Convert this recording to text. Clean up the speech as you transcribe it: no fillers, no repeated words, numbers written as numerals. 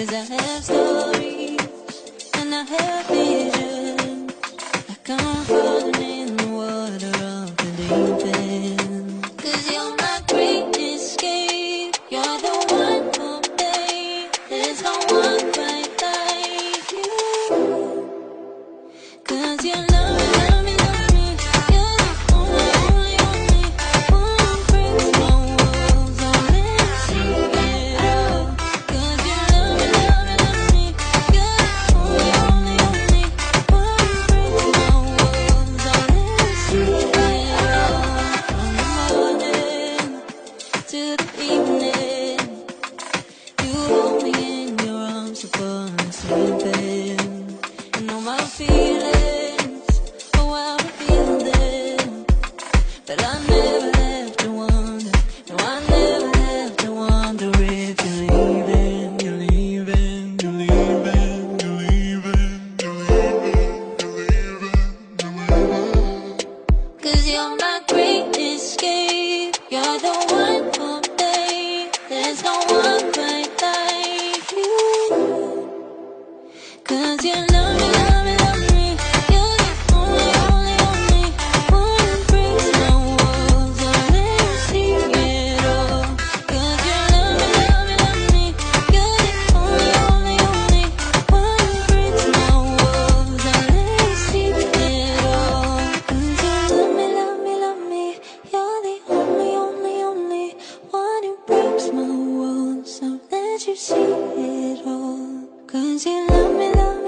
'Cause I have stories and I have visions, like I'm falling in the water of the deep end. 'Cause you're my great escape, you're the one for me. There's no one quite like you. 'Cause you love me, love me, love me. You're the only, only, only one who breaks my walls. Don't let me see it all. 'Cause you love me, love me, love me. You're the only, only, only one who breaks my walls. Don't let me see it all. From the morning to the evening, you hold me in your arms upon me sleeping. You know my feelings, oh how I feel them. But I never have to wonder, no I never have to wonder if you're leaving, you're leaving, you're leaving, you're leaving, you're leaving, you're leaving, you're leaving. 'Cause you're my great escape, you're the one for me. There's no one quite like you. 'Cause you love me, love me, love me. You're the only, only, only one who breaks my walls. Don't let me see it all. 'Cause you love me, love me, love me. You're the only, only, only one who breaks my walls. Don't let me see it all. 'Cause you love me, love me, love me. You're the only, only, only one who breaks my walls. Don't let you see it all. 'Cause you love me, love me.